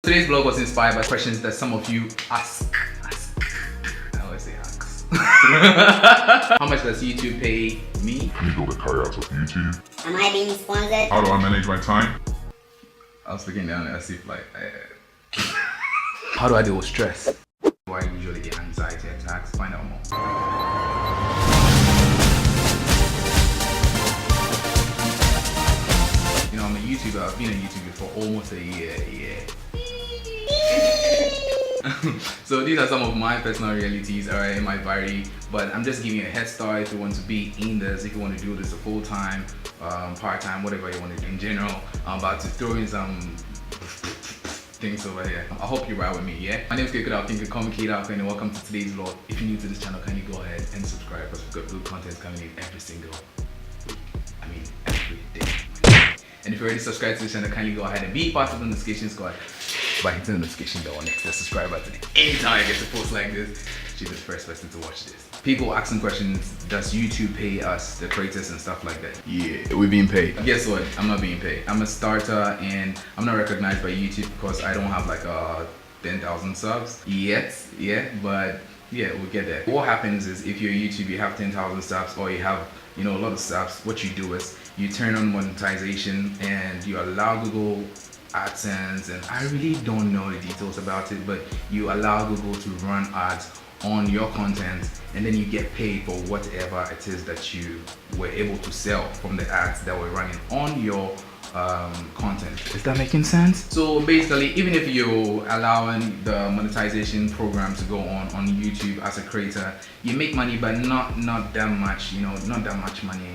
Today's vlog was inspired by questions that some of you ask. I always say ask. How much does YouTube pay me? Can you build a career out of YouTube? Am I being sponsored? How do I manage my time? I was looking down as if like, how do I deal with stress? Do I usually get anxiety attacks? Find out more. You know, I'm a YouTuber. I've been a YouTuber for almost a year. So these are some of my personal realities. Alright, it might vary, but I'm just giving you a head start if you want to be in this, if you want to do this full time, part time, whatever you want to do in general. I'm about to throw in some things over here. I hope you ride with me, yeah? My name is Kwaku, and welcome to today's vlog. If you're new to this channel, kindly go ahead and subscribe because we've got good content coming in every single week. I mean, every day. And if you're already subscribed to the channel, kindly go ahead and be part of the notification squad by hitting the notification bell next to the subscribe button. Anytime I get to post like this, she's the first person to watch this. People asking questions, does YouTube pay us, the creators and stuff like that? Yeah, we're being paid. Guess what? I'm not being paid. I'm a starter and I'm not recognized by YouTube because I don't have like 10,000 subs yet. Yeah, but yeah, we'll get there. What happens is if you're YouTube, you have 10,000 subs or you have a lot of subs, what you do is you turn on monetization and you allow Google AdSense, and I really don't know the details about it, but you allow Google to run ads on your content and then you get paid for whatever it is that you were able to sell from the ads that were running on your content. Is that making sense? So basically, even if you're allowing the monetization program to go on YouTube as a creator, you make money, but not that much, not that much money.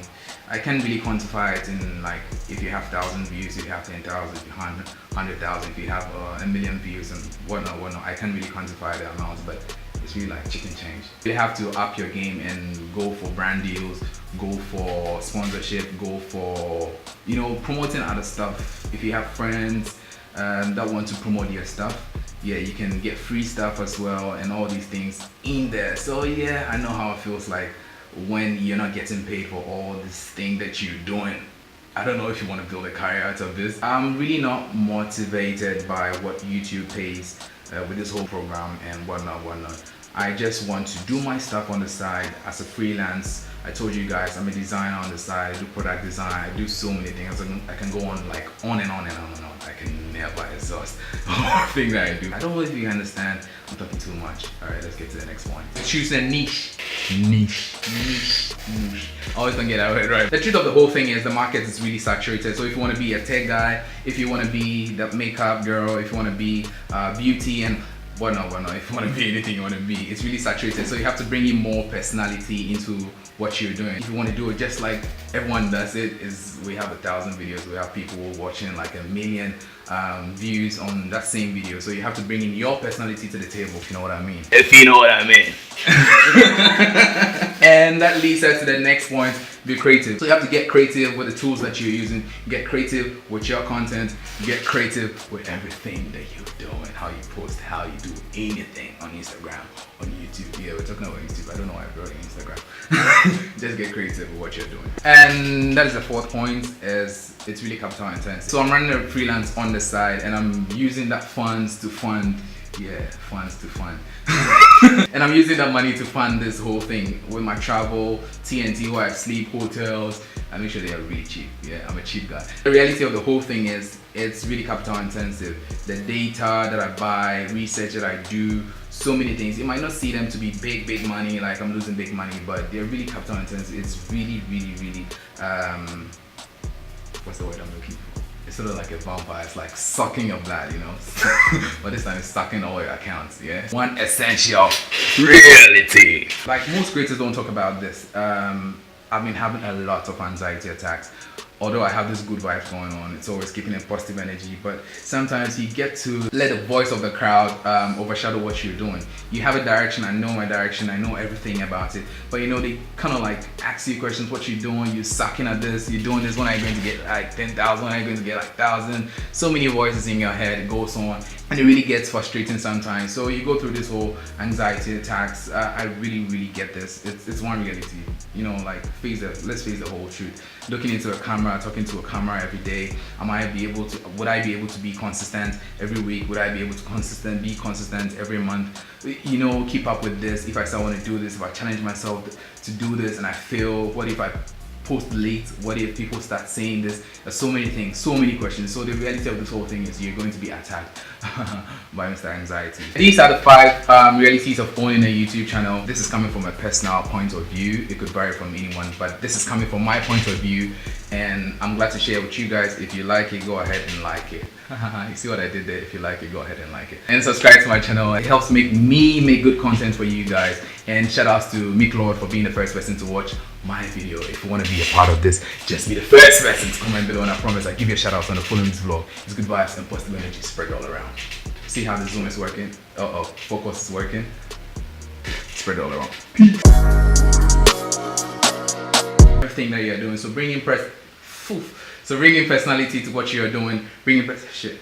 I can't really quantify it in like if you have 1,000 views, if you have 10,000, if you have 100,000, if you have a million views and whatnot. I can't really quantify the amounts, but it's really like chicken change. You have to up your game and go for brand deals, go for sponsorship, go for promoting other stuff. If you have friends that want to promote your stuff, yeah, you can get free stuff as well and all these things in there. So yeah, I know how it feels like when you're not getting paid for all this thing that you're doing. I don't know if you want to build a career out of this. I'm really not motivated by what YouTube pays with this whole program and whatnot. I just want to do my stuff on the side as a freelance. I told you guys I'm a designer on the side. I do product design. I do so many things. I can go on like on and on and on and on. I can never exhaust the thing that I do. I don't know if you understand. I'm talking too much. Alright, let's get to the next point. Choose a niche. Niche. I always don't get that word right. The truth of the whole thing is the market is really saturated. So if you want to be a tech guy, if you want to be the makeup girl, if you want to be beauty and whatnot, if you want to be anything you want to be, it's really saturated. So you have to bring in more personality into what you're doing. If you want to do it just like everyone does it, we have 1,000 videos, we have people watching like 1 million views on that same video. So you have to bring in your personality to the table, if you know what I mean. If you know what I mean. And that leads us to the next point, be creative. So you have to get creative with the tools that you're using, get creative with your content, get creative with everything that you're doing, how you post, how you do anything on Instagram, on YouTube. Yeah, we're talking about YouTube. I don't know why I brought Instagram. Just get creative with what you're doing. And that is the fourth point, is it's really capital intensive. So I'm running a freelance on the side and I'm using that funds to fund. And I'm using that money to fund this whole thing with my travel, TNT, where I sleep, hotels. I make sure they are really cheap. Yeah, I'm a cheap guy. The reality of the whole thing is it's really capital intensive. The data that I buy, research that I do, so many things. You might not see them to be big money, like I'm losing big money, but they're really capital intensive. It's really what's the word I'm looking for? It's sort of like a vampire. It's like sucking your blood, but this time it's sucking all your accounts. Yeah, one essential reality. Like most creators don't talk about this. I've been having a lot of anxiety attacks. Although I have this good vibes going on, it's always keeping a positive energy, but sometimes you get to let the voice of the crowd overshadow what you're doing. You have a direction, I know my direction, I know everything about it, but they kind of like ask you questions, what you're doing, you're sucking at this, you're doing this, when are you going to get like 10,000, when are you going to get like 1,000, so many voices in your head, it goes on. and it really gets frustrating sometimes. So you go through this whole anxiety attacks. I really get this. It's one reality, you know, like let's face the whole truth. Looking into a camera, talking to a camera every day, would I be able to be consistent every week? Would I be able to be consistent every month? You know, keep up with this. If I still want to do this, if I challenge myself to do this and I fail, what if I post late? What if people start saying this? There's so many things, so many questions. So the reality of this whole thing is you're going to be attacked by Mr. Anxiety. These are the 5 realities of owning a YouTube channel. This is coming from a personal point of view. It could vary from anyone, but this is coming from my point of view, and I'm glad to share with you guys. If you like it, go ahead and like it. You see what I did there? If you like it, go ahead and like it. And subscribe to my channel. It helps make me make good content for you guys. And shout outs to Mick Lord for being the first person to watch my video. If you want to be a part of this, just be the first person to comment below, and I promise I'll give you a shout out on the following this vlog. It's good vibes and positive energy spread all around. See how the zoom is working? Focus is working. Spread it all around. Peace. Everything that you're doing. So bring in personality to what you're doing. Shit.